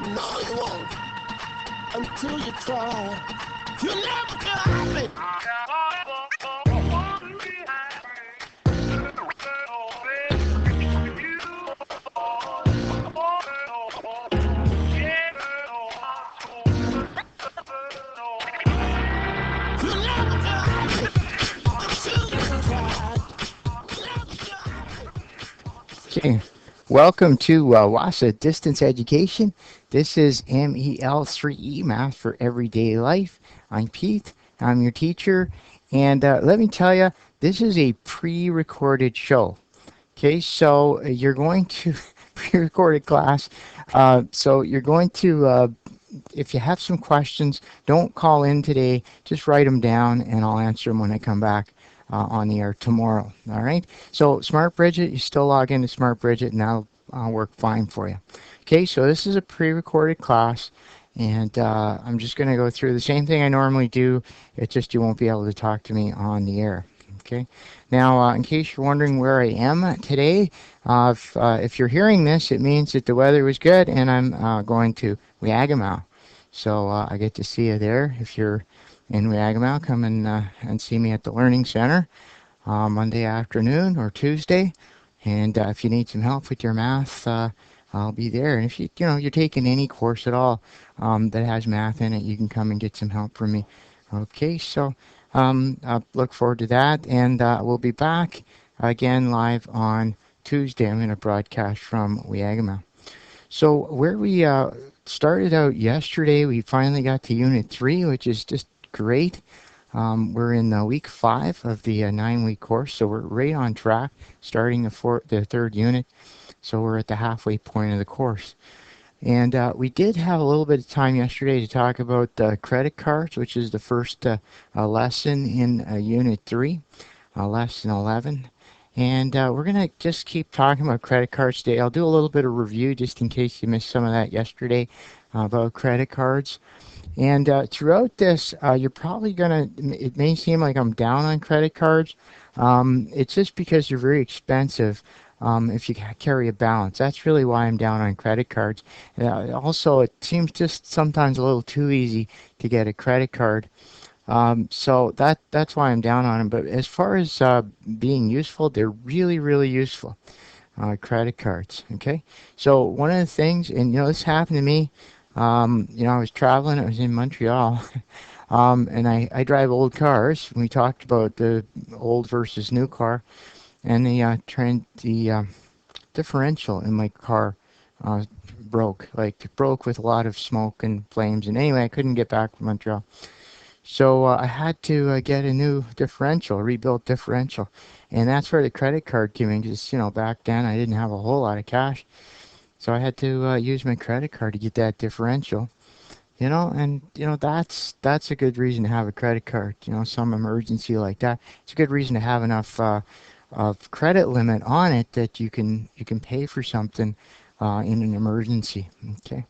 No, you won't. Until you try. You'll never get happy. You'll never get happy. Until you try. You'll never get happy. Okay, welcome to WASA Distance Education. This is MEL3E, Math for Everyday Life. I'm Pete, I'm your teacher, and let me tell you, this is a pre-recorded show. Okay, so you're going to pre-recorded class. So you're going to, if you have some questions, don't call in today. Just write them down, and I'll answer them when I come back on the air tomorrow. All right. So Smart Bridget, you still log into Smart Bridget, and that'll work fine for you. Okay. So this is a pre-recorded class, and I'm just going to go through the same thing I normally do. It's just you won't be able to talk to me on the air. Okay. Now, in case you're wondering where I am today, if you're hearing this, it means that the weather was good, and I'm going to Wiagamow. So I get to see you there. If you're in Wiagamow, come and see me at the Learning Center Monday afternoon or Tuesday. And if you need some help with your math, I'll be there. And if you're taking any course at all that has math in it, you can come and get some help from me. Okay, so I look forward to that, and we'll be back again live on Tuesday. I'm going to broadcast from Wiagamow. So where we started out yesterday, we finally got to Unit 3, which is just great. We're in week 5 of the 9-week course, so we're right on track, starting the third unit. So we're at the halfway point of the course. And we did have a little bit of time yesterday to talk about credit cards, which is the first lesson in Unit 3, Lesson 11. And we're going to just keep talking about credit cards today. I'll do a little bit of review just in case you missed some of that yesterday about credit cards. And throughout this, you're probably going to, it may seem like I'm down on credit cards. It's just because they're very expensive if you carry a balance. That's really why I'm down on credit cards. Also, it seems just sometimes a little too easy to get a credit card. So that's why I'm down on them. But as far as being useful, they're really, really useful. Credit cards. Okay. So one of the things, and this happened to me. I was traveling. I was in Montreal, and I drive old cars. We talked about the old versus new car, and the differential in my car uh, broke with a lot of smoke and flames. And anyway, I couldn't get back from Montreal. So I had to get a new differential, rebuilt differential. And that's where the credit card came in, because, back then I didn't have a whole lot of cash. So I had to use my credit card to get that differential. That's a good reason to have a credit card. Some emergency like that. It's a good reason to have enough of credit limit on it that you can pay for something in an emergency. Okay.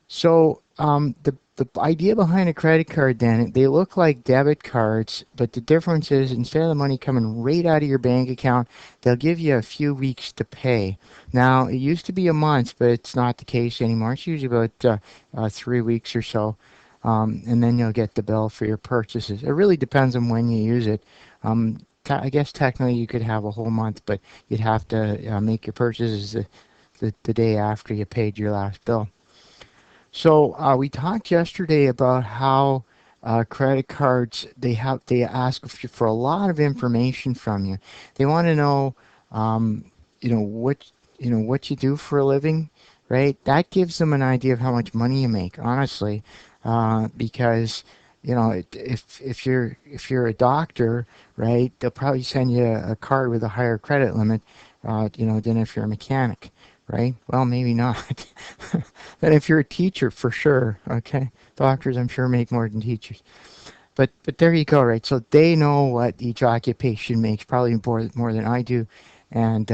So the idea behind a credit card, then, they look like debit cards, but the difference is instead of the money coming right out of your bank account, they'll give you a few weeks to pay. Now, it used to be a month, but it's not the case anymore. It's usually about 3 weeks or so, and then you'll get the bill for your purchases. It really depends on when you use it. I guess technically you could have a whole month, but you'd have to make your purchases the day after you paid your last bill. So we talked yesterday about how credit cards, they ask for a lot of information from you. They want to know what what you do for a living, right? That gives them an idea of how much money you make, honestly, because if you're a doctor, right, they'll probably send you a card with a higher credit limit, than if you're a mechanic. Right? Well, maybe not. Then if you're a teacher, for sure. Okay, doctors, I'm sure, make more than teachers. But there you go, right? So they know what each occupation makes, probably more than I do, and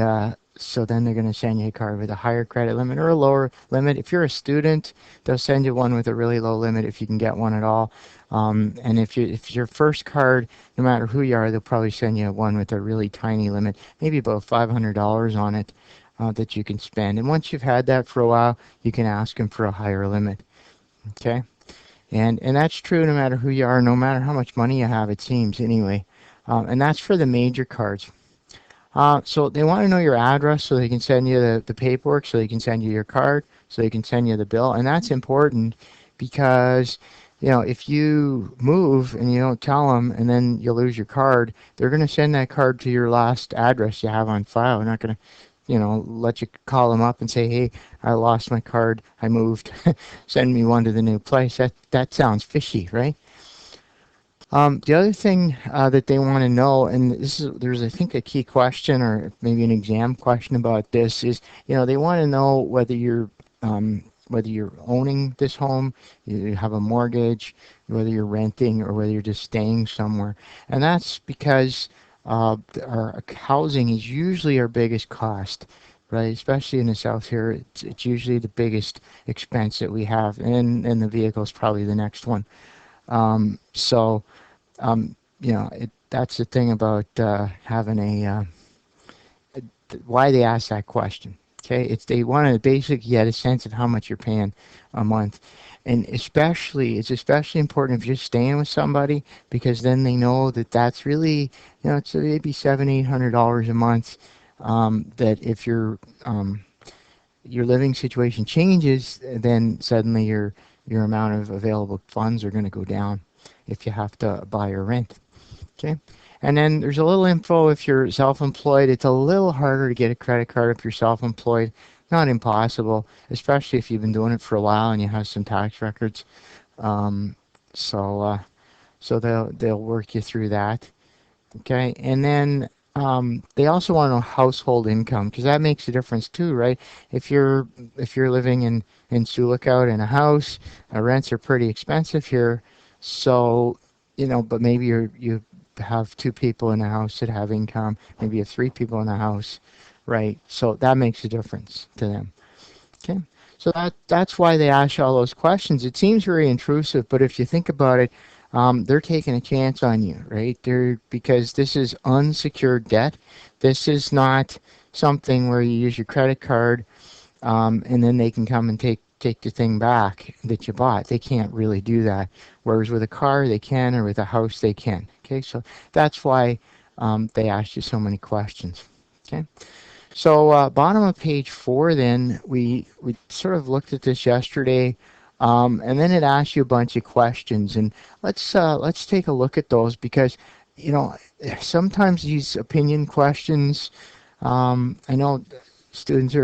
so then they're going to send you a card with a higher credit limit or a lower limit. If you're a student, they'll send you one with a really low limit if you can get one at all. And if your first card, no matter who you are, they'll probably send you one with a really tiny limit, maybe about $500 on it. that you can spend. And once you've had that for a while, you can ask them for a higher limit. Okay, and that's true no matter who you are, no matter how much money you have. It seems anyway, and that's for the major cards. So they want to know your address so they can send you the paperwork, so they can send you your card, so they can send you the bill. And that's important because, if you move and you don't tell them and then you lose your card, they're going to send that card to your last address you have on file. They're not going to, let you call them up and say, hey, I lost my card. I moved. Send me one to the new place. That sounds fishy, right? The other thing that they want to know, and there's I think a key question or maybe an exam question about this is, they want to know whether you're owning this home, you have a mortgage, whether you're renting or whether you're just staying somewhere, and that's because our housing is usually our biggest cost. Right, especially in the south here, it's usually the biggest expense that we have, and the vehicle is probably the next one. So that's the thing about having why they ask that question. Okay, it's they want to basically get a sense of how much you're paying a month, and it's especially important if you're staying with somebody because then they know that that's really it's maybe $700-800 a month. That if your living situation changes, then suddenly your amount of available funds are going to go down if you have to buy or rent. Okay. And then there's a little info if you're self-employed. It's a little harder to get a credit card if you're self-employed. Not impossible, especially if you've been doing it for a while and you have some tax records. Um, so so they'll work you through that. Okay, and then they also want to know household income because that makes a difference too, right? If you're living in Sulikout in a house, rents are pretty expensive here, so but maybe you have two people in the house that have income, maybe you have three people in the house, right? So that makes a difference to them. Okay. So that's why they ask you all those questions. It seems very intrusive, but if you think about it, they're taking a chance on you, right? Because this is unsecured debt. This is not something where you use your credit card and then they can come and take the thing back that you bought. They can't really do that. Whereas with a car they can, or with a house they can. Okay, so that's why they ask you so many questions. Okay. So bottom of page 4, then we sort of looked at this yesterday, and then it asks you a bunch of questions, and let's take a look at those because you know sometimes these opinion questions, I know students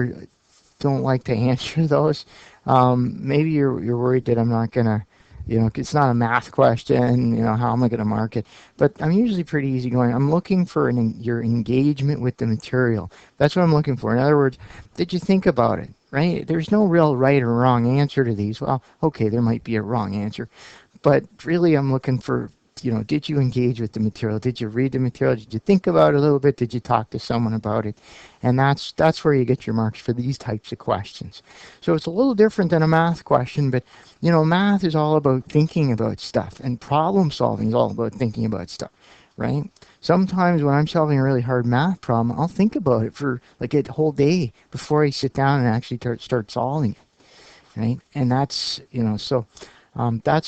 don't like to answer those. Maybe you're worried that I'm not gonna, it's not a math question. How am I gonna mark it? But I'm usually pretty easygoing. I'm looking for your engagement with the material. That's what I'm looking for. In other words, did you think about it? Right? There's no real right or wrong answer to these. Well, okay, there might be a wrong answer, but really I'm looking for, did you engage with the material? Did you read the material? Did you think about it a little bit? Did you talk to someone about it? And that's where you get your marks for these types of questions. So it's a little different than a math question, but math is all about thinking about stuff, and problem solving is all about thinking about stuff, right? Sometimes when I'm solving a really hard math problem, I'll think about it for like a whole day before I sit down and actually start solving it, right? And that's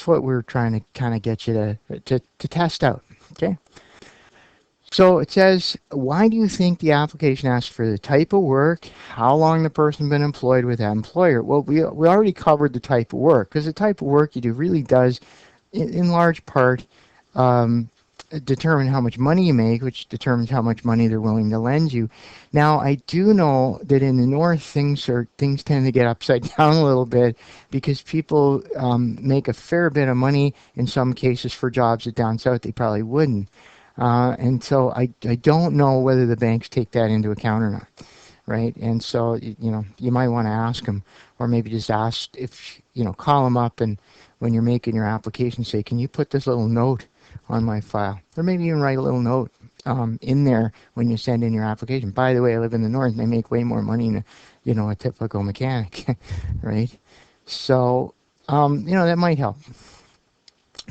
what we're trying to kind of get you to test out. Okay. So it says, why do you think the application asks for the type of work, how long the person been employed with that employer? Well, we already covered the type of work because the type of work you do really does, in large part, um, determine how much money you make, which determines how much money they're willing to lend you. Now, I do know that in the north, things tend to get upside down a little bit because people make a fair bit of money in some cases for jobs that down south they probably wouldn't. And so I don't know whether the banks take that into account or not, right? And so you might want to ask them, or maybe just ask if call them up and when you're making your application, say, can you put this little note on my file, or maybe even write a little note in there when you send in your application. By the way, I live in the north, and they make way more money than a typical mechanic, right? So that might help.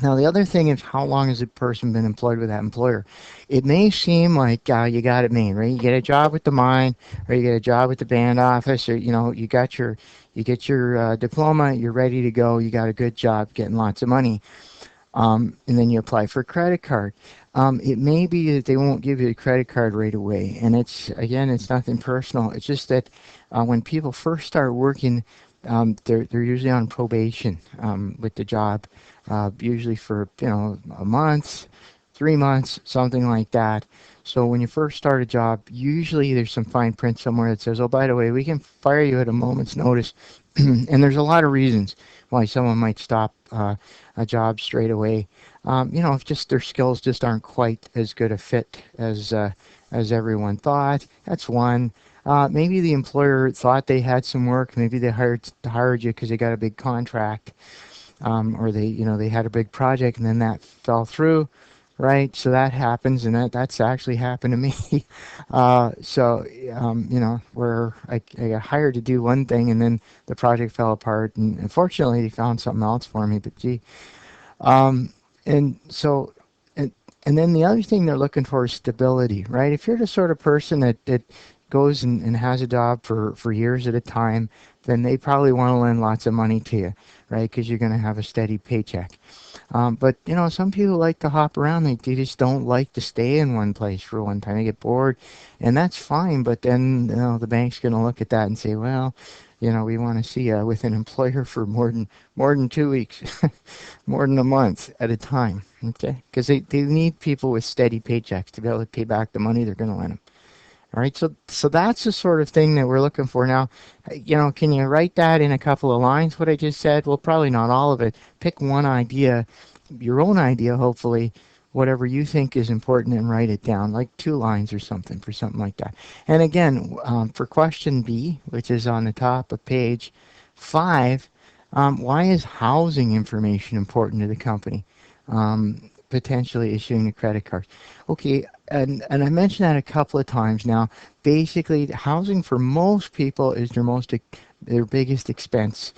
Now, the other thing is how long has a person been employed with that employer? It may seem like you got it made, right? You get a job with the mine, or you get a job with the band office, or you get your diploma, you're ready to go, you got a good job, getting lots of money, and then you apply for a credit card. It may be that they won't give you a credit card right away, and it's nothing personal. It's just that when people first start working, they're usually on probation with the job, usually for a month, 3 months, something like that. So when you first start a job, usually there's some fine print somewhere that says, "Oh, by the way, we can fire you at a moment's notice," and there's a lot of reasons why someone might stop a job straight away. If just their skills just aren't quite as good a fit as everyone thought. That's one. Maybe the employer thought they had some work. Maybe they hired you because they got a big contract, or they had a big project and then that fell through, right? So that happens, and that's actually happened to me. So where I got hired to do one thing and then the project fell apart, and unfortunately they found something else for me. But gee, um, and so, and, and then the other thing they're looking for is stability, right? If you're the sort of person that goes and has a job for years at a time, then they probably want to lend lots of money to you, right? Because you're going to have a steady paycheck. But some people like to hop around. They just don't like to stay in one place for one time. They get bored, and that's fine. But then the bank's going to look at that and say, well, we want to see you with an employer for more than 2 weeks, more than a month at a time. Okay, because they need people with steady paychecks to be able to pay back the money they're going to lend them. All right, so that's the sort of thing that we're looking for now. Can you write that in a couple of lines? What I just said? Well, probably not all of it. Pick one idea, your own idea, hopefully, whatever you think is important, and write it down, like 2 lines or something, for something like that. And again, for question B, which is on the top of page 5, why is housing information important to the company? Potentially issuing a credit card. Okay, and I mentioned that a couple of times now. Basically, housing for most people is their biggest expense,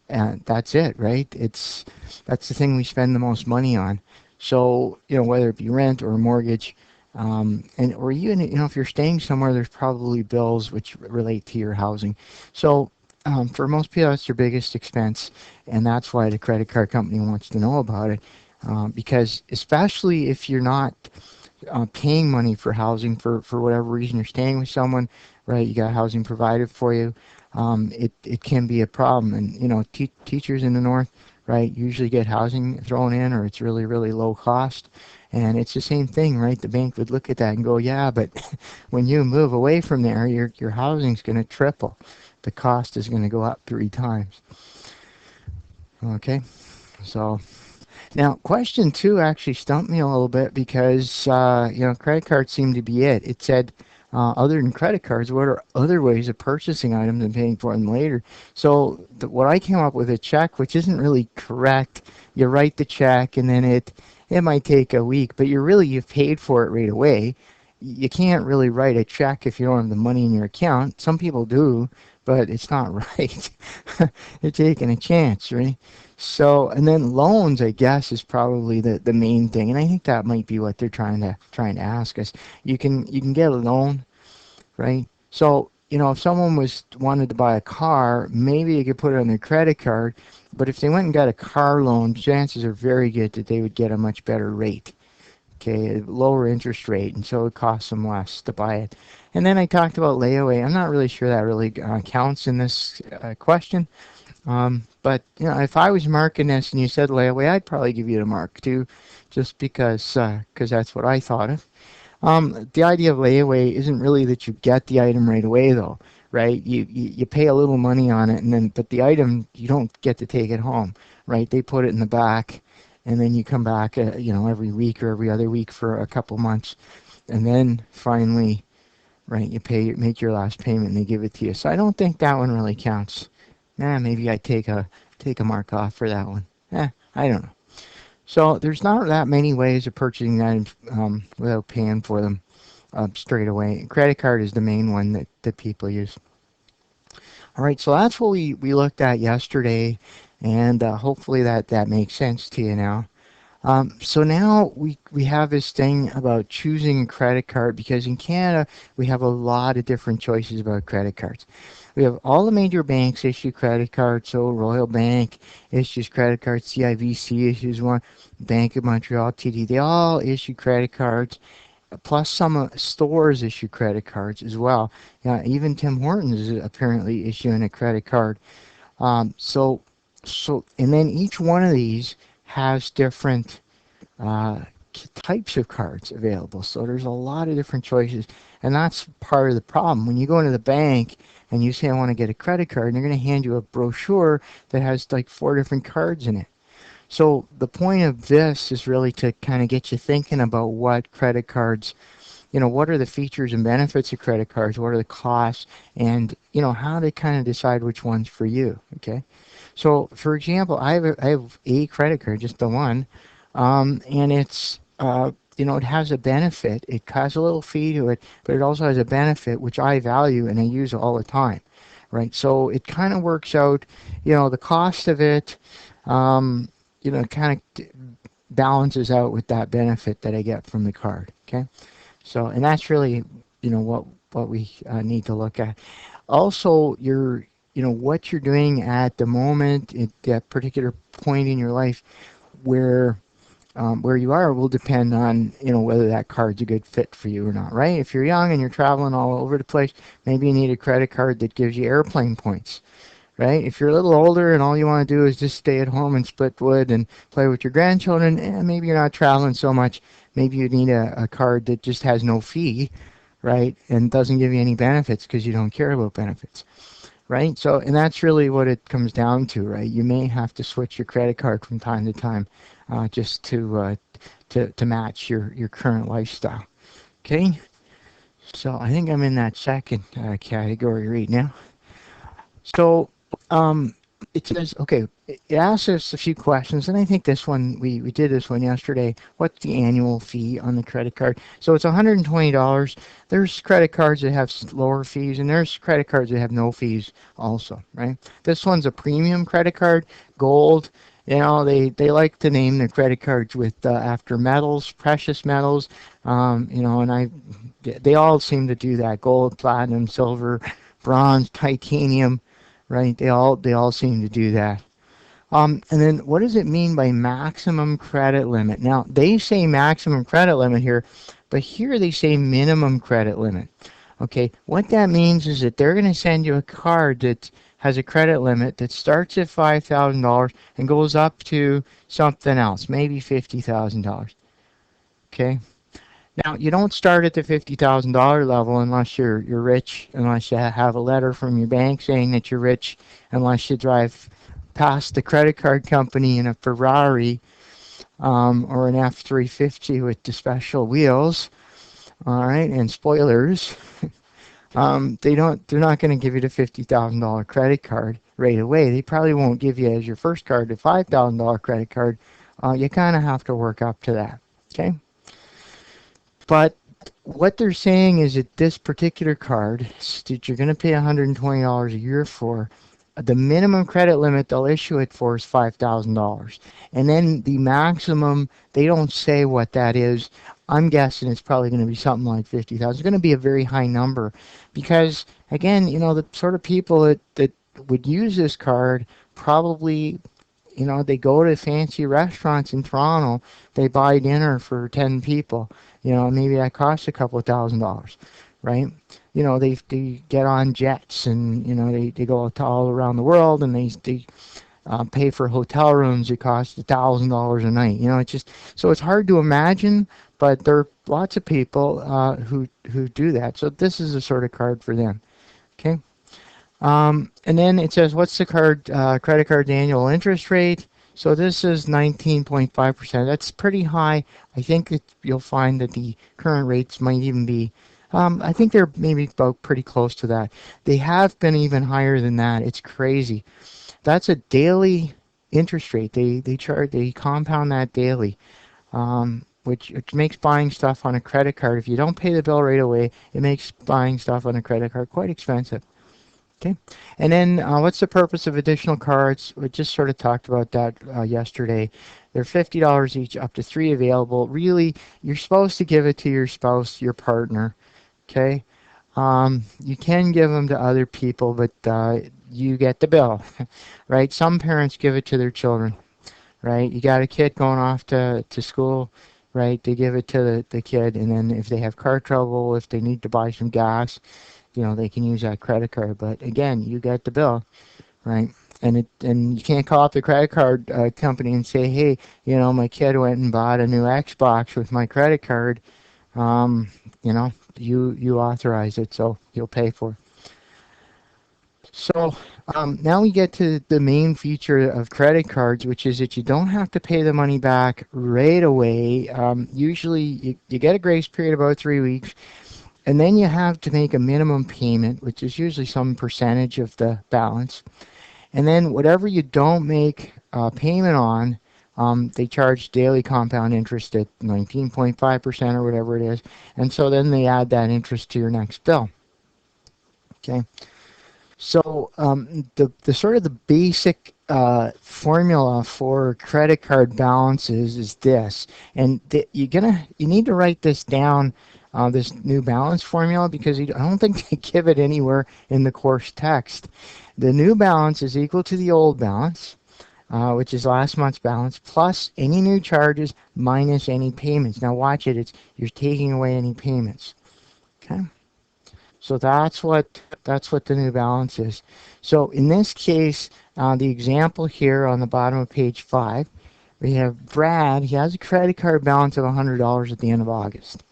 and that's it, right? That's the thing we spend the most money on. So whether it be rent or mortgage, and or even if you're staying somewhere, there's probably bills which relate to your housing. So for most people, that's their biggest expense, and that's why the credit card company wants to know about it, because especially if you're not paying money for housing for whatever reason, you're staying with someone, right? You got housing provided for you. It can be a problem, and teachers in the north, right, usually get housing thrown in, or it's really really low cost, and it's the same thing, right? The bank would look at that and go, yeah, but when you move away from there, your housing's going to triple. The cost is going to go up 3 times. Okay, so now, question 2 actually stumped me a little bit because, credit cards seem to be it. It said, other than credit cards, what are other ways of purchasing items and paying for them later? So, what I came up with a check, which isn't really correct. You write the check, and then it might take a week, but you've paid for it right away. You can't really write a check if you don't have the money in your account. Some people do, but it's not right. You're taking a chance, right? So, and then loans, I guess, is probably the main thing, and I think that might be what they're trying to ask us. You can get a loan, right? So, if someone wanted to buy a car, maybe they could put it on their credit card, but if they went and got a car loan, chances are very good that they would get a much better rate. Okay, a lower interest rate, and so it costs them less to buy it. And then I talked about layaway. I'm not really sure that really counts in this question. But if I was marking this and you said layaway, I'd probably give you the mark too, just because that's what I thought of. The idea of layaway isn't really that you get the item right away, though, right? You pay a little money on it, and then but the item you don't get to take it home, right? They put it in the back, and then you come back, every week or every other week for a couple months, and then finally, right, make your last payment, and they give it to you. So I don't think that one really counts. Maybe I take a mark off for that one. I don't know. So there's not that many ways of purchasing items without paying for them straight away. Credit card is the main one that people use. All right, so that's what we looked at yesterday, and hopefully that makes sense to you now. So now we have this thing about choosing a credit card because in Canada we have a lot of different choices about credit cards. We have all the major banks issue credit cards. So Royal Bank issues credit cards, CIBC issues one, Bank of Montreal, TD. They all issue credit cards. Plus, some stores issue credit cards as well. Even Tim Hortons is apparently issuing a credit card. Um, so, and then each one of these has different uh, types of cards available. So there's a lot of different choices, and that's part of the problem. When you go into the bank and you say I want to get a credit card, and they're going to hand you a brochure that has like four different cards in it. So the point of this is really to kind of get you thinking about what credit cards, what are the features and benefits of credit cards, what are the costs, and how to kind of decide which one's for you. Okay. So, for example, I have a credit card, just the one, and it has a benefit. It has a little fee to it, but it also has a benefit which I value and I use all the time, right? So it kind of works out, the cost of it, um, kind of balances out with that benefit that I get from the card. Okay, so and that's really, what we need to look at. Also, what you're doing at the moment at that particular point in your life where you are will depend on whether that card's a good fit for you or not, right? If you're young and you're traveling all over the place, maybe you need a credit card that gives you airplane points, right? If you're a little older and all you want to do is just stay at home and split wood and play with your grandchildren, maybe you're not traveling so much. Maybe you need a card that just has no fee, right, and doesn't give you any benefits because you don't care about benefits, right? So, and that's really what it comes down to, right? You may have to switch your credit card from time to time, just to match your current lifestyle. Okay, so I think I'm in that second category right now. So, um, it says, okay, it asks us a few questions, and I think this one, we did this one yesterday. What's the annual fee on the credit card? So it's $120. There's credit cards that have lower fees, and there's credit cards that have no fees also, right? This one's a premium credit card, gold. They like to name their credit cards with after metals, precious metals, and they all seem to do that: gold, platinum, silver, bronze, titanium, right? They all seem to do that. And then what does it mean by maximum credit limit? Now they say maximum credit limit here, but here they say minimum credit limit. Okay, what that means is that they're going to send you a card that has a credit limit that starts at $5,000 and goes up to something else, maybe $50,000. Okay, now you don't start at the $50,000 level unless you're rich, unless you have a letter from your bank saying that you're rich, unless you drive past the credit card company in a Ferrari, or an F-350 with the special wheels. All right, and spoilers. They're not going to give you the $50,000 credit card right away. They probably won't give you as your first card the $5,000 credit card. You kind of have to work up to that. Okay. But what they're saying is that this particular card that you're going to pay $120 a year for, the minimum credit limit they'll issue it for is $5,000. And then the maximum, they don't say what that is. I'm guessing it's probably going to be something like 50,000. It's going to be a very high number because, again, the sort of people that would use this card probably, they go to fancy restaurants in Toronto, they buy dinner for 10 people, maybe that costs a couple of $1,000s, right? They get on jets and, they go all around the world and they pay for hotel rooms that cost $1,000 a night. It's just, so it's hard to imagine, but there are lots of people who do that. So this is a sort of card for them. Okay. And then it says, what's the credit card's annual interest rate? So this is 19.5%. That's pretty high. I think you'll find that the current rates might even be, I think they're maybe about pretty close to that. They have been even higher than that. It's crazy. That's a daily interest rate. They compound that daily, which makes buying stuff on a credit card, if you don't pay the bill right away, it makes buying stuff on a credit card quite expensive. Okay, and then what's the purpose of additional cards? We just sort of talked about that yesterday. They're $50 each, up to 3 available. Really, you're supposed to give it to your spouse, your partner. Okay. You can give them to other people, but you get the bill, right? Some parents give it to their children, right? You got a kid going off to school, right? They give it to the kid, and then if they have car trouble, if they need to buy some gas, they can use that credit card. But again, you get the bill, right? And you can't call up the credit card company and say, hey, my kid went and bought a new Xbox with my credit card. Um, you know, you authorize it, so you'll pay for it. So now we get to the main feature of credit cards, which is that you don't have to pay the money back right away. Usually, you get a grace period of about 3 weeks, and then you have to make a minimum payment, which is usually some percentage of the balance. And then whatever you don't make payment on, they charge daily compound interest at 19.5% or whatever it is. And so then they add that interest to your next bill. Okay. So the sort of the basic formula for credit card balances is this, and you need to write this down, this new balance formula, because I don't think they give it anywhere in the course text. The new balance is equal to the old balance, which is last month's balance, plus any new charges minus any payments. Now watch it; you're taking away any payments. Okay. So that's what the new balance is. So in this case, the example here on the bottom of page 5, we have Brad. He has a credit card balance of $100 at the end of August.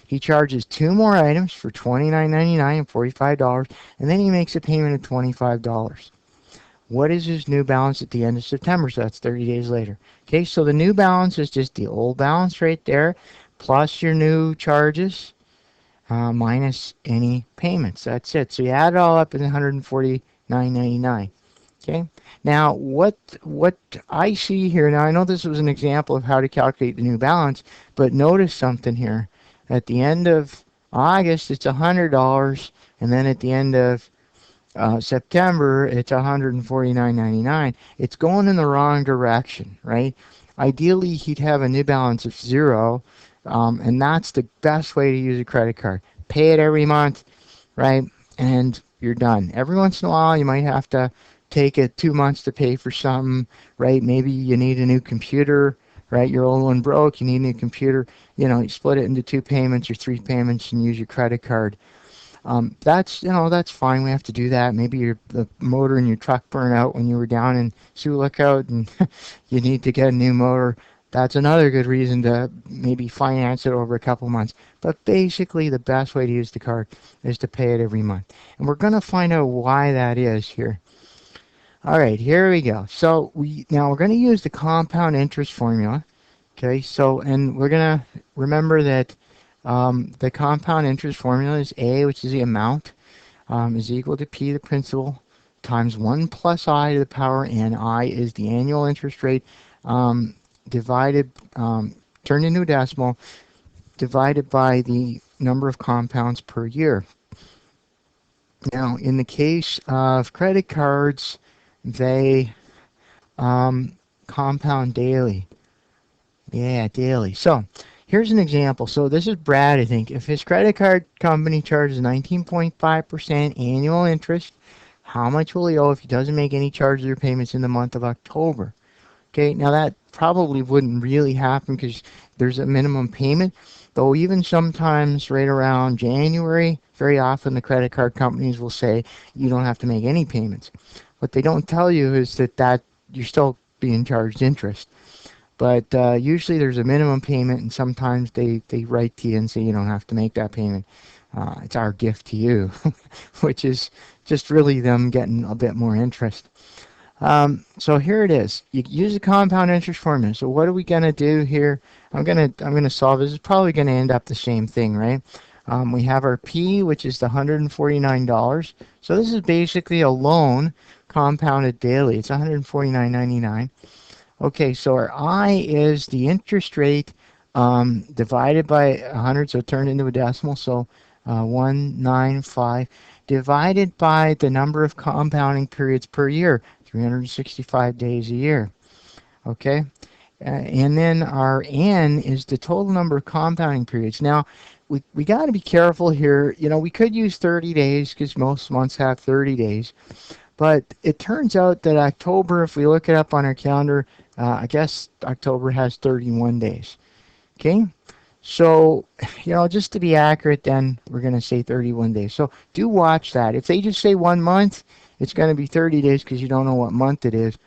He charges 2 more items for $29.99 and $45, and then he makes a payment of $25. What is his new balance at the end of September? So that's 30 days later. Okay, so the new balance is just the old balance right there, plus your new charges, minus any payments. That's it. So you add it all up in $149.99. Okay. Now what I see here, now I know this was an example of how to calculate the new balance, but notice something here. At the end of August, it's $100, and then at the end of September, it's $149.99. It's going in the wrong direction, right? Ideally, he'd have a new balance of 0, and that's the best way to use a credit card. Pay it every month, right? And you're done. Every once in a while, you might have to take it 2 months to pay for something, right? Maybe you need a new computer, right? Your old one broke, you need a new computer. You split it into 2 payments or 3 payments and use your credit card. That's fine. We have to do that. Maybe the motor in your truck burned out when you were down in Sioux Lookout and you need to get a new motor. That's another good reason to maybe finance it over a couple months. But basically, the best way to use the card is to pay it every month. And we're going to find out why that is here. All right, here we go. So now we're going to use the compound interest formula. Okay, so, and we're going to remember that the compound interest formula is A, which is the amount, is equal to P, the principal, times 1 plus I to the power n. I is the annual interest rate, divided, turned into a decimal, divided by the number of compounds per year. Now, in the case of credit cards, they compound daily. Yeah, daily. So here's an example. So this is Brad, I think. If his credit card company charges 19.5% annual interest, how much will he owe if he doesn't make any charges or payments in the month of October? Okay, now that probably wouldn't really happen because there's a minimum payment, though even sometimes right around January, very often the credit card companies will say you don't have to make any payments. What they don't tell you is that you're still being charged interest. But usually there's a minimum payment, and sometimes they write to you and say you don't have to make that payment. It's our gift to you, which is just really them getting a bit more interest. So here it is. You use the compound interest formula. So what are we gonna do here? I'm gonna solve this. It's probably gonna end up the same thing, right? We have our P, which is the $149. So this is basically a loan compounded daily. It's $149.99. Okay, so our I is the interest rate divided by 100, so turned into a decimal, so 195, divided by the number of compounding periods per year, 365 days a year. Okay, and then our N is the total number of compounding periods. Now, we got to be careful here. You know, we could use 30 days because most months have 30 days. But it turns out that October, if we look it up on our calendar, I guess October has 31 days. Okay? So, you know, just to be accurate, then we're going to say 31 days. So do watch that. If they just say 1 month, it's going to be 30 days because you don't know what month it is.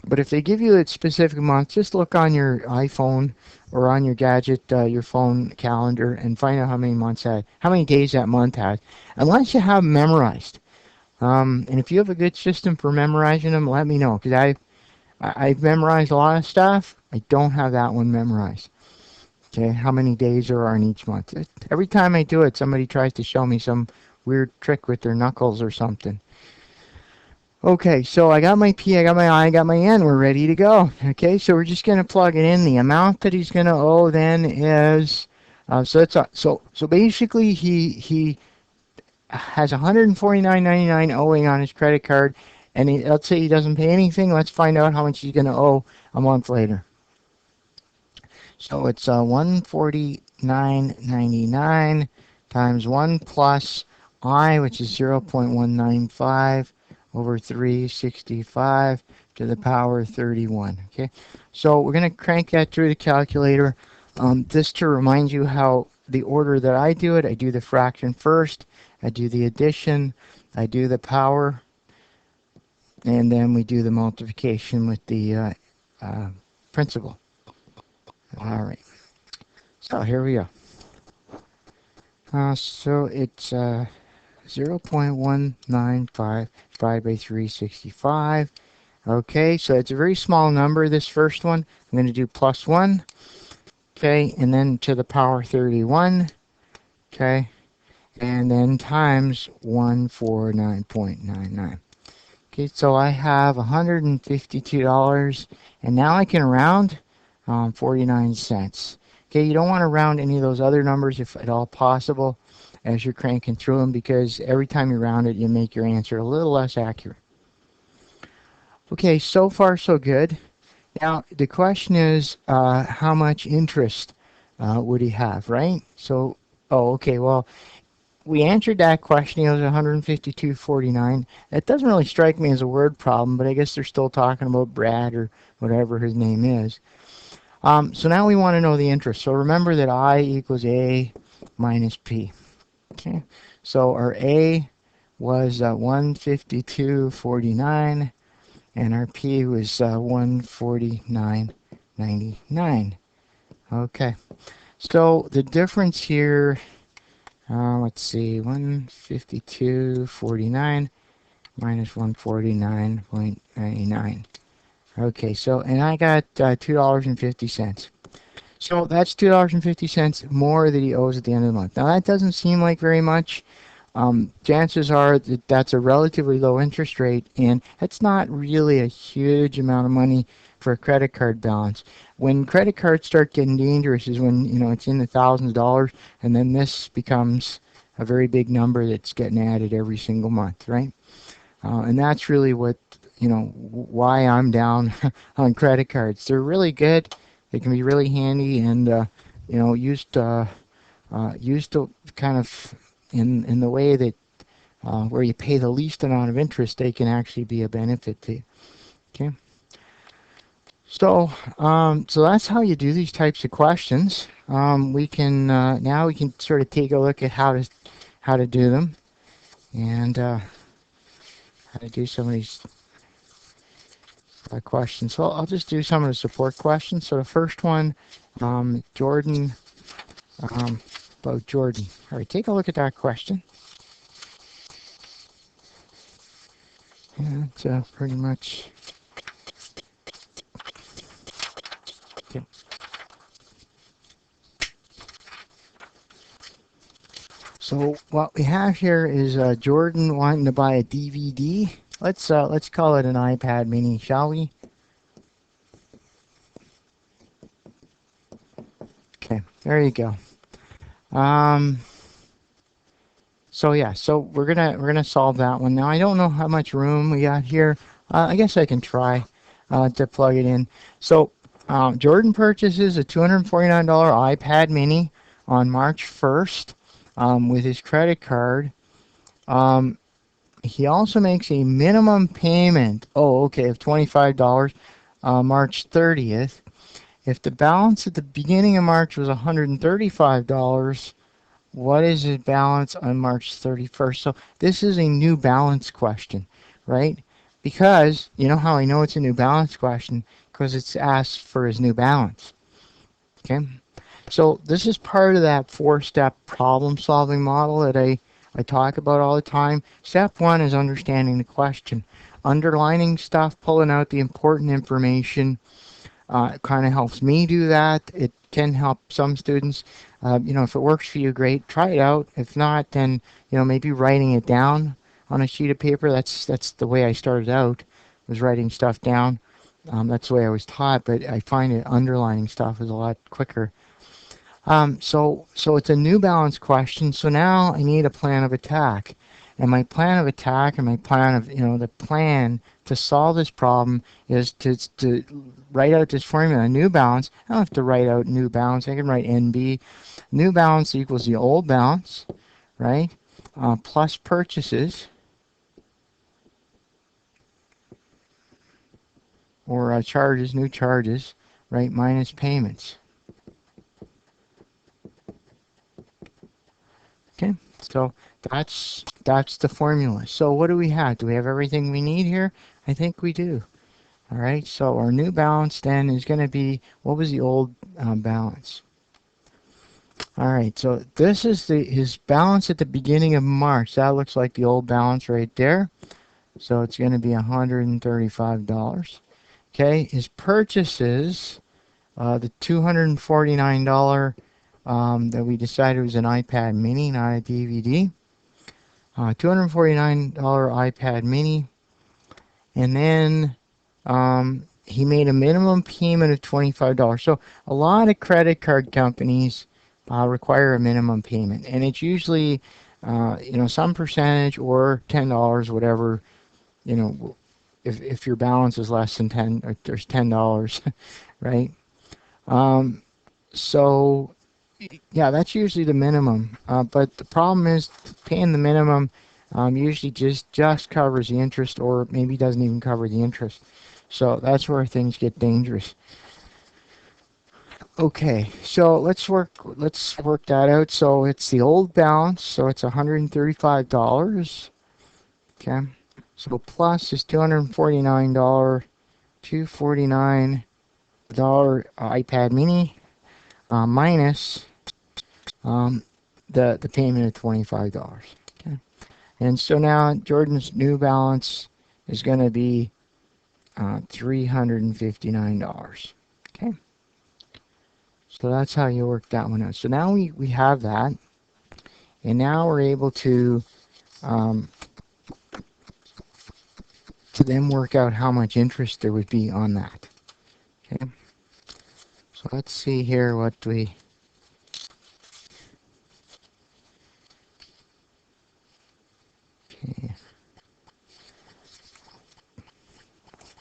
But if they give you a specific month, just look on your iPhone or on your gadget, your phone calendar, and find out how many days that month has. Unless you have them memorized. And if you have a good system for memorizing them, let me know because I've memorized a lot of stuff. I don't have that one memorized. Okay, how many days there are in each month. Every time I do it, somebody tries to show me some weird trick with their knuckles or something. Okay, so I got my P, I got my I, I got my N. We're ready to go. Okay, so we're just going to plug it in. The amount that he's going to owe then is so basically he has 149.99 owing on his credit card, and let's say he doesn't pay anything. Let's find out how much he's going to owe a month later. So it's 149.99 times 1 plus I, which is 0.195 over 365 to the power 31. Okay, so we're going to crank that through the calculator. Just to remind you how the order that I do it, I do the fraction first, I do the addition, I do the power, and then we do the multiplication with the principal. All right. So here we go. So it's 0.195 divided by 365. Okay, so it's a very small number, this first one. I'm going to do plus 1. Okay, and then to the power 31. Okay, and then times 149.99. Okay, so I have $152, and now I can round 49 cents. Okay, you don't want to round any of those other numbers if at all possible as you're cranking through them because every time you round it, you make your answer a little less accurate. Okay, so far so good. Now, the question is how much interest would he have, right? So, okay, well, we answered that question. He was 152.49. That doesn't really strike me as a word problem, but I guess they're still talking about Brad or whatever his name is. So now we want to know the interest. So remember that I equals A minus P. Okay. So our A was 152.49 and our P was 149.99. Okay. So the difference here, let's see, 152.49 minus 149.99. Okay, so, and I got $2.50. So that's $2.50 more that he owes at the end of the month. Now that doesn't seem like very much. Chances are that that's a relatively low interest rate, and that's not really a huge amount of money for a credit card balance. When credit cards start getting dangerous is when, you know, it's in the thousands of dollars, and then this becomes a very big number that's getting added every single month, right? And that's really what, you know, why I'm down on credit cards. They're really good. They can be really handy and, you know, used to kind of in the way that where you pay the least amount of interest, they can actually be a benefit to you. Okay. So, so that's how you do these types of questions. We can now we can sort of take a look at how to do them and how to do some of these questions. So I'll just do some of the support questions. So the first one, Jordan, about Jordan. All right, take a look at that question. And it's pretty much. Okay. So what we have here is Jordan wanting to buy a DVD. Let's call it an iPad Mini, shall we? Okay, there you go. So yeah, so we're gonna solve that one. Now I don't know how much room we got here. I guess I can try to plug it in. So Jordan purchases a $249 iPad mini on March 1st with his credit card. Um, he also makes a minimum payment, oh, okay, of $25 March 30th. If the balance at the beginning of March was $135, what is his balance on March 31st? So this is a new balance question, right? Because you know how I know it's a new balance question? Because it's asked for his new balance. Okay. So this is part of that four-step problem-solving model that I talk about all the time. Step one is understanding the question. Underlining stuff, pulling out the important information, it kind of helps me do that. It can help some students. If it works for you, great. Try it out. If not, then maybe writing it down on a sheet of paper. That's the way I started out, was writing stuff down. That's the way I was taught, but I find that underlining stuff is a lot quicker. So it's a new balance question. So now I need a plan of attack. And my plan of attack and my plan of, the plan to solve this problem is to write out this formula, new balance. I don't have to write out new balance. I can write NB. New balance equals the old balance, right? Plus purchases, or charges, new charges, right? Minus payments. Okay, so that's the formula. So what do we have? Do we have everything we need here? I think we do. All right, so our new balance then is going to be, what was the old balance? All right, so this is his balance at the beginning of March. That looks like the old balance right there. So it's going to be $135. Okay, his purchases, the $249 that we decided was an iPad mini, not a DVD. $249 iPad mini. And then he made a minimum payment of $25. So a lot of credit card companies require a minimum payment. And it's usually, some percentage or $10, whatever, if your balance is less than 10, or there's $10, right? So yeah, that's usually the minimum. But the problem is paying the minimum usually just covers the interest, or maybe doesn't even cover the interest. So that's where things get dangerous. Okay, so let's work that out. So it's the old balance, so it's $135. Okay, so plus is $249, $249 iPad Mini minus the payment of $25. Okay, and so now Jordan's new balance is going to be $359. Okay, so that's how you work that one out. So now we have that, and now we're able um, to then work out how much interest there would be on that. Okay, so let's see here what we. Okay.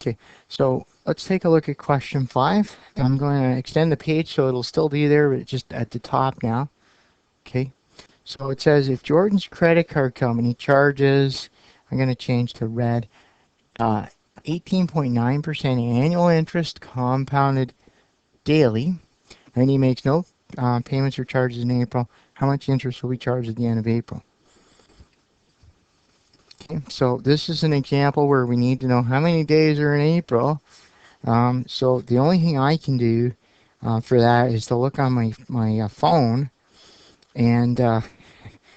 Okay, so let's take a look at question 5. I'm going to extend the page so it'll still be there, but just at the top now. Okay, so it says if Jordan's credit card company charges, I'm going to change to red, 18.9% annual interest compounded daily, and he makes no payments or charges in April, how much interest will be charged at the end of April? Okay, so this is an example where we need to know how many days are in April. So the only thing I can do for that is to look on my phone, and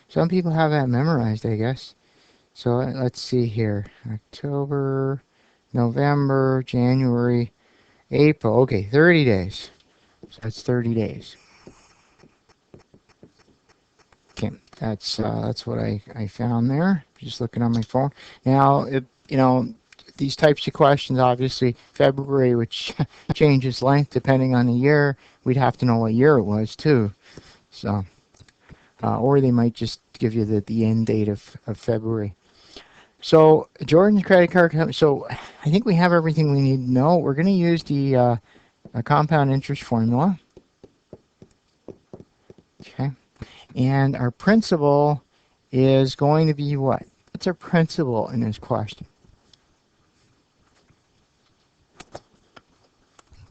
some people have that memorized, I guess. So let's see here: October, November, January, April. Okay, 30 days. So that's 30 days. Okay, that's what I found there. Just looking on my phone. Now, these types of questions, obviously, February, which changes length depending on the year, we'd have to know what year it was too. So, or they might just give you the end date of February. So Jordan's credit card company. So I think we have everything we need to know. We're going to use the a compound interest formula. Okay. And our principal is going to be what? What's our principal in this question?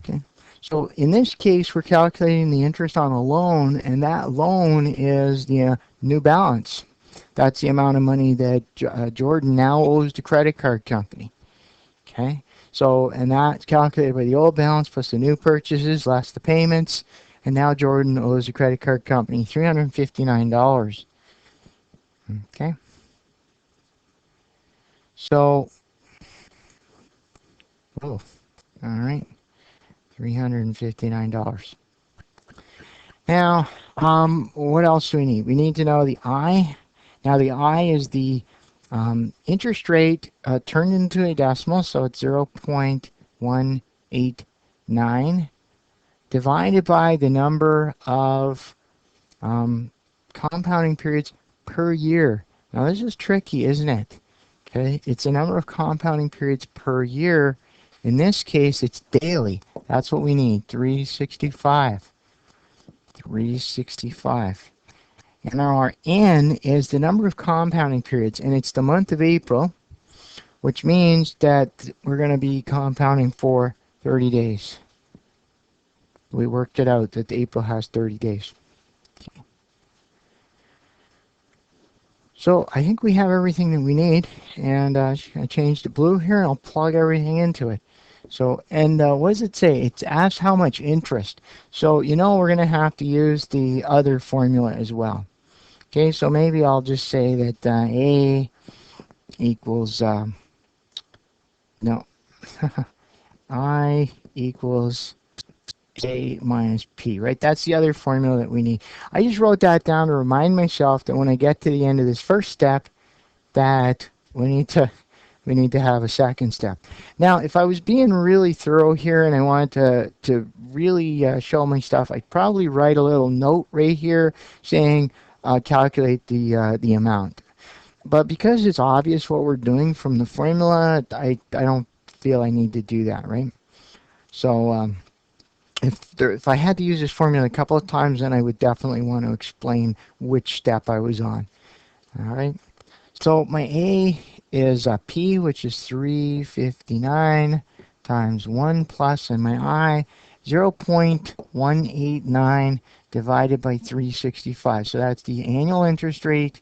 Okay. So in this case, we're calculating the interest on a loan, and that loan is the new balance. That's the amount of money that Jordan now owes the credit card company. Okay. So, and that's calculated by the old balance plus the new purchases less the payments. And now Jordan owes the credit card company $359. Okay. So, oh, all right, $359. Now, what else do we need? We need to know the I. Now, the I is the interest rate turned into a decimal, so it's 0.189 divided by the number of compounding periods per year. Now, this is tricky, isn't it? Okay, it's the number of compounding periods per year. In this case, it's daily. That's what we need, 365. 365. And our N is the number of compounding periods, and it's the month of April, which means that we're going to be compounding for 30 days. We worked it out that April has 30 days. So I think we have everything that we need, and I changed to blue here, and I'll plug everything into it. So, and what does it say? It's asked how much interest. So, you know, we're going to have to use the other formula as well. Okay, so maybe I'll just say that A equals, no, I equals A minus P, right? That's the other formula that we need. I just wrote that down to remind myself that when I get to the end of this first step, that we need to have a second step. Now, if I was being really thorough here and I wanted to really show my stuff, I'd probably write a little note right here saying calculate the amount. But because it's obvious what we're doing from the formula, I don't feel I need to do that, right? So if I had to use this formula a couple of times, then I would definitely want to explain which step I was on. All right. So my A is P, which is 359 times 1 plus, and my I, 0.189 divided by 365. So that's the annual interest rate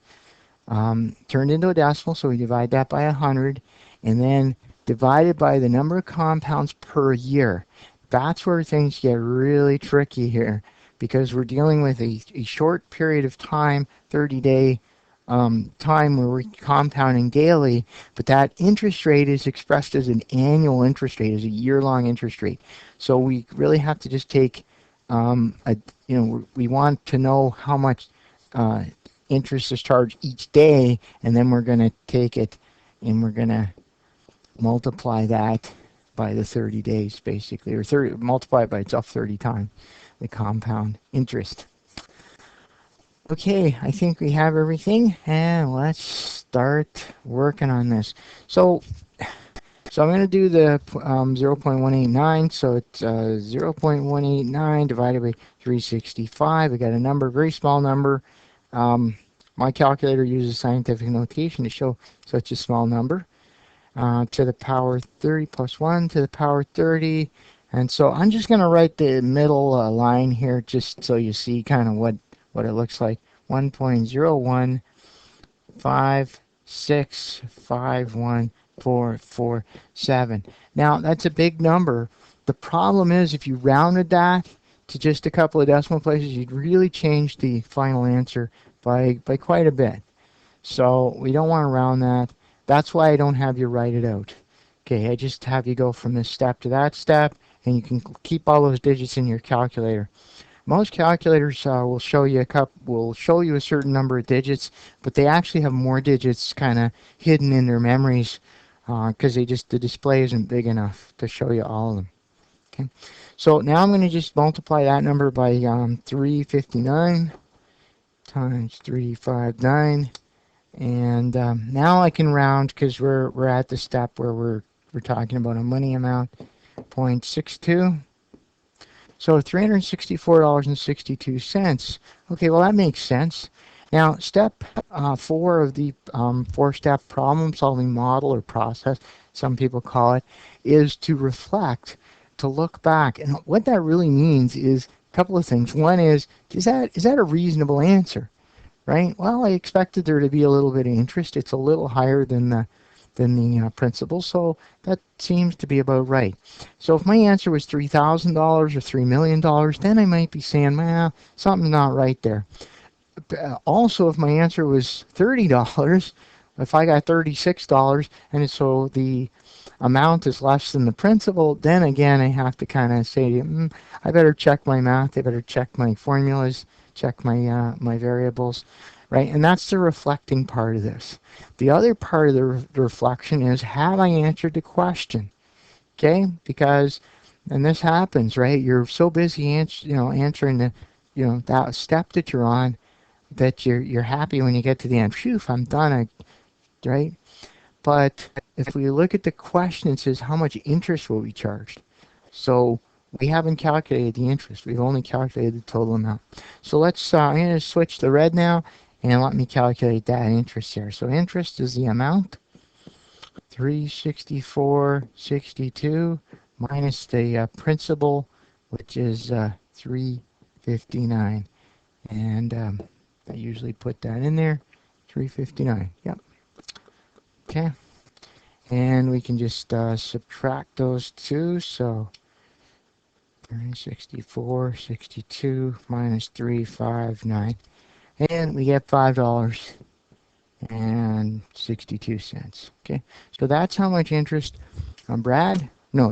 turned into a decimal, so we divide that by 100, and then divided by the number of compounds per year. That's where things get really tricky here, because we're dealing with a short period of time, 30-day time where we're compounding daily, but that interest rate is expressed as an annual interest rate, as a year-long interest rate. So we really have to just take, we want to know how much interest is charged each day, and then we're going to take it and we're going to multiply that by the 30 days, basically, or multiply it by itself 30 times, the compound interest. Okay, I think we have everything, and let's start working on this. So I'm going to do the 0.189, so it's 0.189 divided by 365. We got a number, very small number. My calculator uses scientific notation to show such a small number. To the power 30 plus 1 to the power 30. And so I'm just going to write the middle line here just so you see kind of what it looks like. 1.015651447. Now, that's a big number. The problem is if you rounded that to just a couple of decimal places, you'd really change the final answer by quite a bit. So we don't want to round that. That's why I don't have you write it out. Okay, I just have you go from this step to that step, and you can keep all those digits in your calculator. Most calculators will show you a certain number of digits, but they actually have more digits kind of hidden in their memories because the display isn't big enough to show you all of them. Okay, so now I'm going to just multiply that number by 359 times 359. And now I can round because we're at the step where we're talking about a money amount, 0.62. So $364.62. Okay, well, that makes sense. Now, step four of the four-step problem-solving model or process, some people call it, is to reflect, to look back. And what that really means is a couple of things. One is that a reasonable answer? Right? Well, I expected there to be a little bit of interest. It's a little higher than the principal, so that seems to be about right. So if my answer was $3,000 or $3 million, then I might be saying, well, something's not right there. Also, if my answer was $30, if I got $36, and so the amount is less than the principal, then again I have to kind of say, I better check my math. I better check my formulas, check my variables, right? And that's the reflecting part of this. The other part of the reflection is, have I answered the question? Okay, because and this happens, right? You're so busy answering that step that you're on that you're happy when you get to the end. Phew, I'm done. Right? But if we look at the question, it says how much interest will be charged. So we haven't calculated the interest. We've only calculated the total amount. So I'm going to switch to red now and let me calculate that interest here. So interest is the amount, 364.62 minus the principal, which is 359. And I usually put that in there, 359. Yep. Okay. And we can just subtract those two. So 64.62 minus 359. And we get $5.62. Okay. So that's how much interest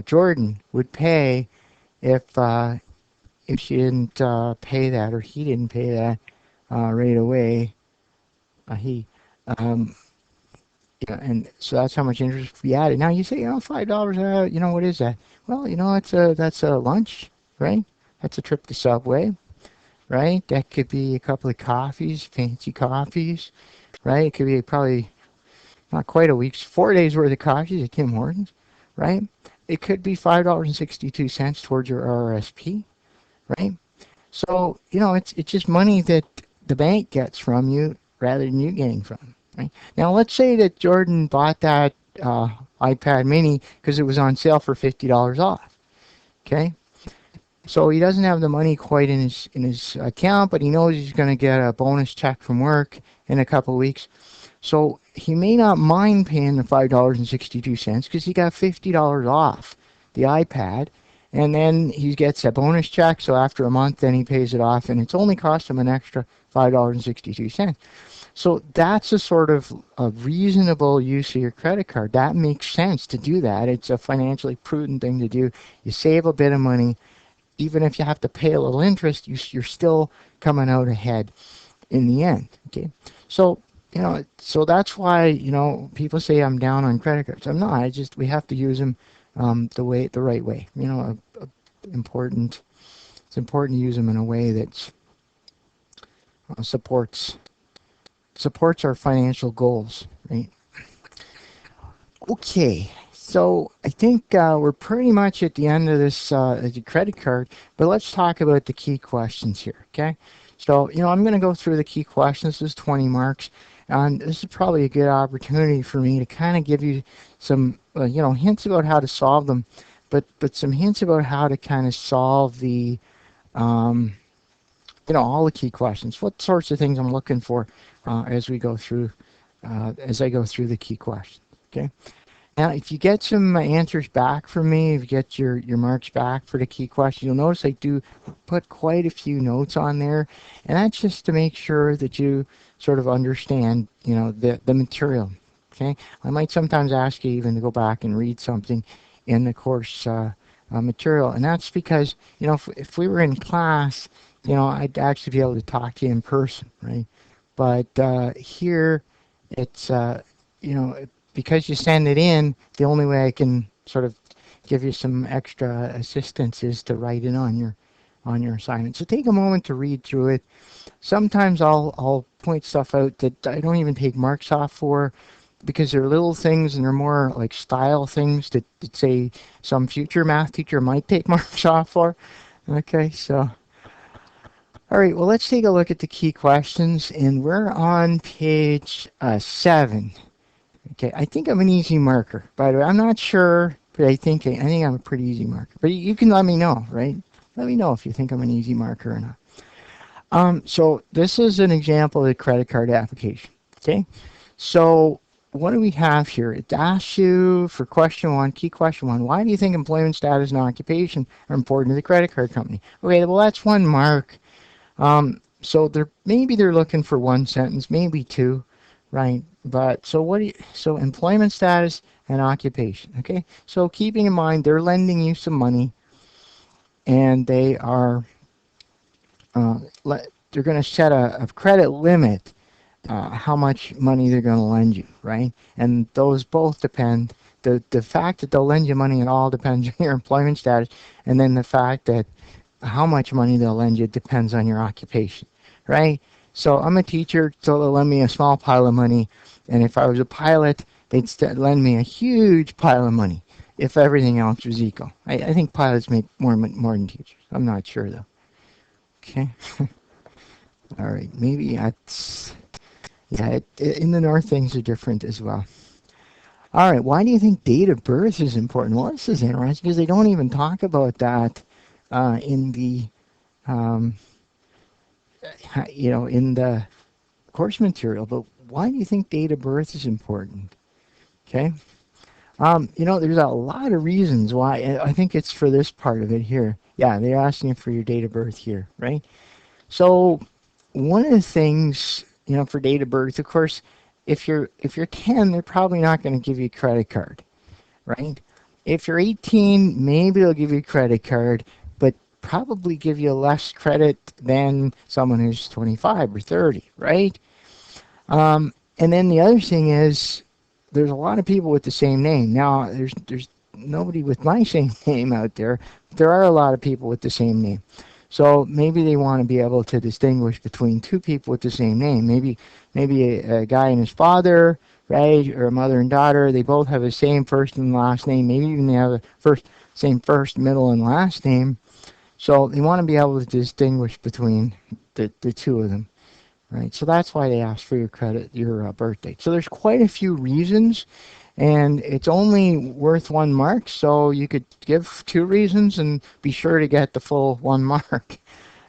Jordan would pay if she didn't pay that, or he didn't pay that right away. He Yeah, and so that's how much interest we added. Now you say, $5, what is that? Well, that's a lunch, right? That's a trip to Subway, right? That could be a couple of coffees, fancy coffees, right? It could be probably not quite a week's, 4 days worth of coffees at Tim Hortons, right? It could be $5.62 towards your RRSP, right? So, it's just money that the bank gets from you rather than you getting from them. Right? Now, let's say that Jordan bought that iPad mini because it was on sale for $50 off. Okay? So he doesn't have the money quite in his account, but he knows he's going to get a bonus check from work in a couple of weeks. So he may not mind paying the $5.62 because he got $50 off the iPad, and then he gets a bonus check. So after a month, then he pays it off, and it's only cost him an extra $5.62. So that's a sort of a reasonable use of your credit card. That makes sense to do that. It's a financially prudent thing to do. You save a bit of money. Even if you have to pay a little interest, you're still coming out ahead in the end. Okay, so so that's why people say I'm down on credit cards. I'm not. We have to use them the right way. Important. It's important to use them in a way that supports our financial goals, right? Okay, so I think we're pretty much at the end of this the credit card, but let's talk about the key questions here, okay? So, I'm going to go through the key questions. This is 20 marks, and this is probably a good opportunity for me to kind of give you some, hints about how to solve them, but some hints about how to kind of solve the, all the key questions. What sorts of things I'm looking for as I go through the key questions. Okay. Now, if you get some answers back from me, if you get your marks back for the key question, you'll notice I do put quite a few notes on there, and that's just to make sure that you sort of understand, the material. Okay. I might sometimes ask you even to go back and read something in the course material, and that's because if we were in class, I'd actually be able to talk to you in person, right? But here, it's because you send it in, the only way I can sort of give you some extra assistance is to write it on your assignment. So take a moment to read through it. Sometimes I'll point stuff out that I don't even take marks off for, because they're little things and they're more like style things that say some future math teacher might take marks off for. Okay, so all right, well, let's take a look at the key questions, and we're on page 7. Okay, I think I'm an easy marker. By the way, I'm not sure, but I think I'm a pretty easy marker. But you can let me know, right? Let me know if you think I'm an easy marker or not. So this is an example of a credit card application. Okay, so what do we have here? It asks you for question one, key question one. Why do you think employment status and occupation are important to the credit card company? Okay, well that's one mark. So they're looking for one sentence, maybe two, right? But so so employment status and occupation. Okay, so keeping in mind they're lending you some money, and uh, they're going to set a credit limit, how much money they're going to lend you, right? And those both depend. The fact that they'll lend you money at all depends on your employment status, and then the fact that how much money they'll lend you depends on your occupation, right? So I'm a teacher, so they'll lend me a small pile of money, and if I was a pilot, they'd lend me a huge pile of money if everything else was equal. I think pilots make more than teachers. I'm not sure though. Okay, all right, maybe that's yeah. In the north, things are different as well. All right, why do you think date of birth is important? Well, this is interesting because they don't even talk about that in the um, in the course material, but why do you think date of birth is important? Okay. There's a lot of reasons why. I think it's for this part of it here. Yeah, they're asking you for your date of birth here, right? So one of the things, for date of birth, of course, if you're 10, they're probably not going to give you a credit card, right? If you're 18, maybe they'll give you a credit card, but probably give you less credit than someone who's 25 or 30, right? And then the other thing is, there's a lot of people with the same name. Now, there's nobody with my same name out there. But there are a lot of people with the same name. So maybe they want to be able to distinguish between two people with the same name. Maybe a guy and his father, right, or a mother and daughter. They both have the same first and last name. Maybe even they have the same first, middle, and last name. So they want to be able to distinguish between the two of them. Right, so that's why they ask for your birth date. So there's quite a few reasons, and it's only worth one mark. So you could give two reasons and be sure to get the full one mark,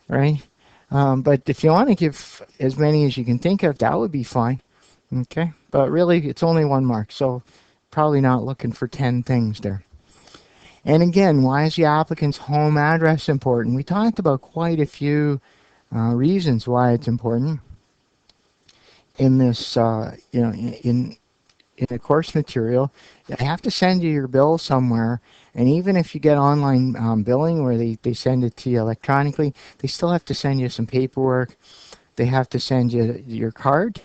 right? But if you want to give as many as you can think of, that would be fine. Okay, but really, it's only one mark, so probably not looking for 10 things there. And again, why is the applicant's home address important? We talked about quite a few reasons why it's important in this, in the course material. I have to send you your bill somewhere, and even if you get online billing where they send it to you electronically, they still have to send you some paperwork. They have to send you your card,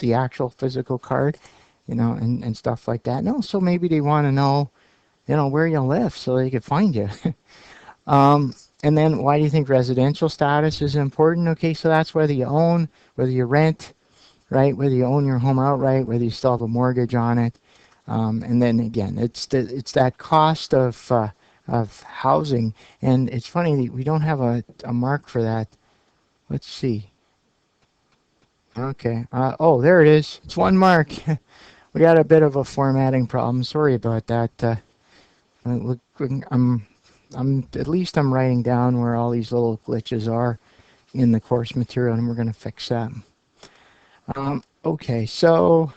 the actual physical card, and stuff like that. And also maybe they want to know, where you live so they can find you. um, and then why do you think residential status is important? Okay, so that's whether you own, whether you rent, right? Whether you own your home outright, whether you still have a mortgage on it, and then again, it's that cost of housing, and it's funny we don't have a mark for that. Let's see. Okay. Oh, there it is. It's one mark. We got a bit of a formatting problem. Sorry about that. Look, I'm at least I'm writing down where all these little glitches are in the course material, and we're going to fix that. Okay, so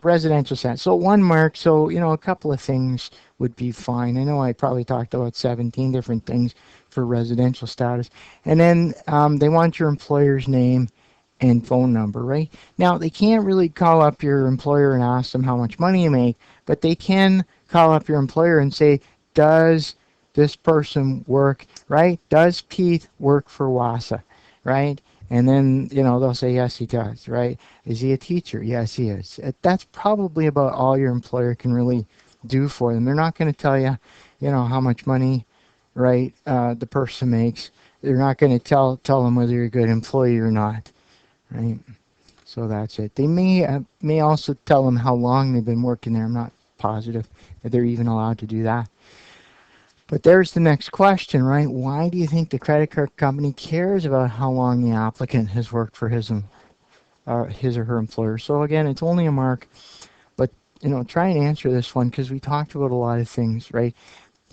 residential sense. So one mark. So a couple of things would be fine. I know I probably talked about 17 different things for residential status, and then they want your employer's name and phone number. Right now, they can't really call up your employer and ask them how much money you make, but they can call up your employer and say, "Does this person work? Right? Does Pete work for WASA? Right?" And then, they'll say, yes, he does, right? Is he a teacher? Yes, he is. That's probably about all your employer can really do for them. They're not going to tell you, how much money, right, the person makes. They're not going to tell them whether you're a good employee or not, right? So that's it. They may also tell them how long they've been working there. I'm not positive that they're even allowed to do that. But there's the next question, right? Why do you think the credit card company cares about how long the applicant has worked for his or her employer? So again, it's only a mark, but try and answer this one because we talked about a lot of things, right?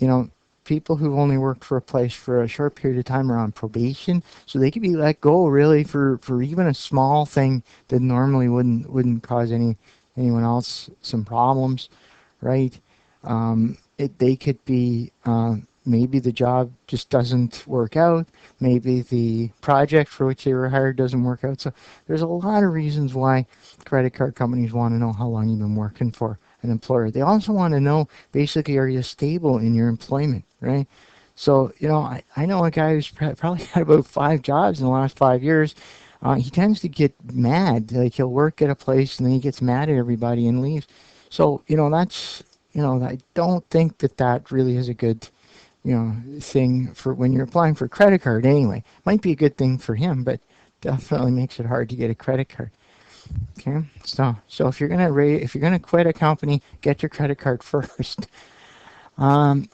you know, People who've only worked for a place for a short period of time are on probation, so they could be let go really for even a small thing that normally wouldn't cause anyone else some problems, right? They could be maybe the job just doesn't work out. Maybe the project for which they were hired doesn't work out. So there's a lot of reasons why credit card companies want to know how long you've been working for an employer. They also want to know basically, are you stable in your employment, right? So, I know a guy who's probably had about 5 jobs in the last 5 years. He tends to get mad. Like he'll work at a place and then he gets mad at everybody and leaves. So, I don't think that really is a good, thing for when you're applying for a credit card anyway. Might be a good thing for him, but definitely makes it hard to get a credit card. Okay, so if you're gonna quit a company, get your credit card first. Um,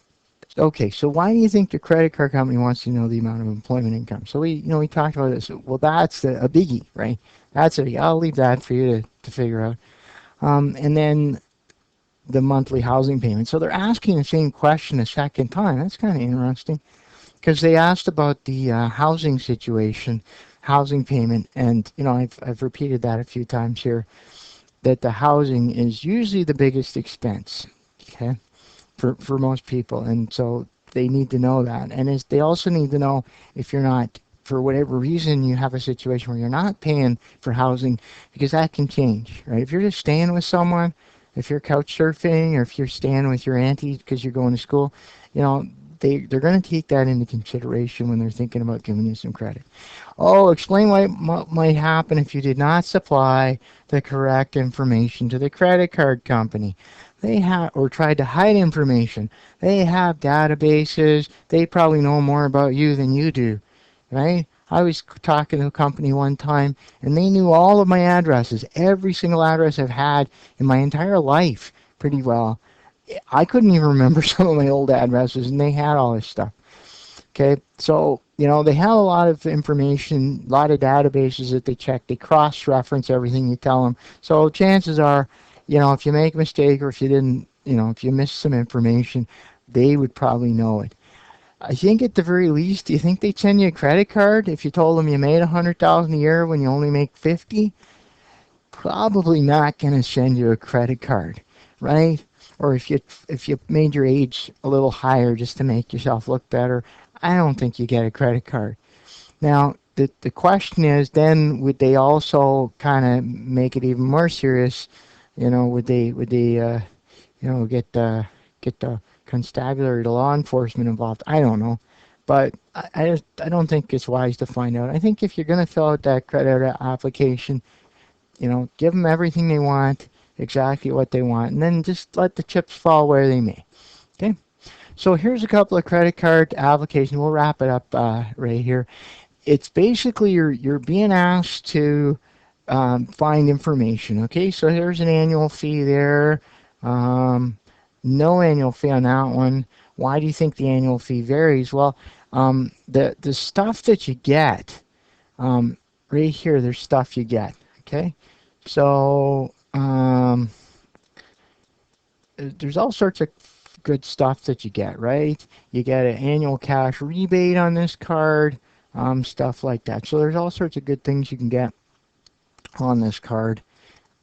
okay, so why do you think the credit card company wants to know the amount of employment income? So we talked about this. Well, that's a biggie, right? That's a biggie. I'll leave that for you to figure out. And then the monthly housing payment. So they're asking the same question a second time. That's kind of interesting because they asked about the housing situation, housing payment, and I've repeated that a few times here that the housing is usually the biggest expense. Okay, for most people, and so they need to know that. And they also need to know if you're not, for whatever reason, you have a situation where you're not paying for housing, because that can change, right? If you're just staying with someone, if you're couch surfing, or if you're staying with your auntie because you're going to school, you know, they're going to take that into consideration when they're thinking about giving you some credit. Oh, explain what might happen if you did not supply the correct information to the credit card company. They have, or tried to hide information. They have databases. They probably know more about you than you do, right? I was talking to a company one time, and they knew all of my addresses, every single address I've had in my entire life, pretty well. I couldn't even remember some of my old addresses, and they had all this stuff. Okay, so they have a lot of information, a lot of databases that they check. They cross-reference everything you tell them. So chances are, if you make a mistake or if you didn't, if you missed some information, they would probably know it. I think at the very least, do you think they'd send you a credit card if you told them you made 100,000 a year when you only make 50? Probably not going to send you a credit card, right? Or if you made your age a little higher just to make yourself look better, I don't think you get a credit card. Now, the question is then, would they also kind of make it even more serious? Would they get the constabulary, the law enforcement involved? I don't know, but I don't think it's wise to find out. I think if you're going to fill out that credit application, give them everything they want, exactly what they want, and then just let the chips fall where they may. Okay. So here's a couple of credit card applications. We'll wrap it up right here. It's basically you're being asked to find information. Okay, so here's an annual fee there. Um, no annual fee on that one. Why do you think the annual fee varies? Well, the stuff that you get right here, there's stuff you get. Okay, so there's all sorts of good stuff that you get, right? You get an annual cash rebate on this card, stuff like that. So there's all sorts of good things you can get on this card,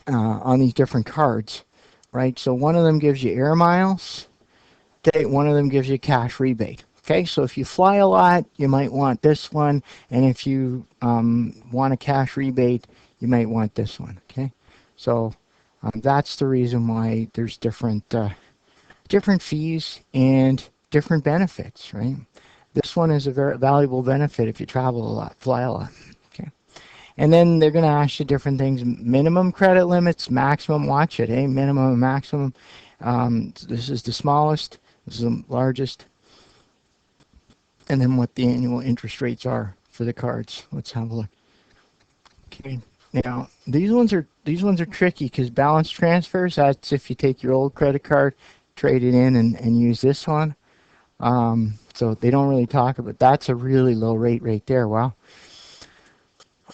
on these different cards, right? So one of them gives you air miles. Okay, one of them gives you cash rebate. Okay, so if you fly a lot, you might want this one, and if you want a cash rebate, you might want this one. Okay, so that's the reason why there's different fees and different benefits, right? This one is a very valuable benefit if you travel a lot, fly a lot. Okay, and then they're going to ask you different things: minimum credit limits, maximum. Watch it, minimum and maximum. This is the smallest. This is the largest. And then what the annual interest rates are for the cards. Let's have a look. Okay. Now these ones are tricky because balance transfers. That's if you take your old credit card, trade it in, and use this one. So they don't really talk about that's a really low rate right there. Wow.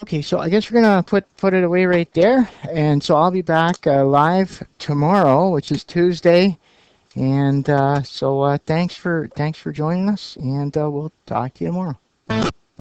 Okay, so I guess we're gonna put it away right there, and so I'll be back live tomorrow, which is Tuesday, and thanks for joining us, and we'll talk to you tomorrow.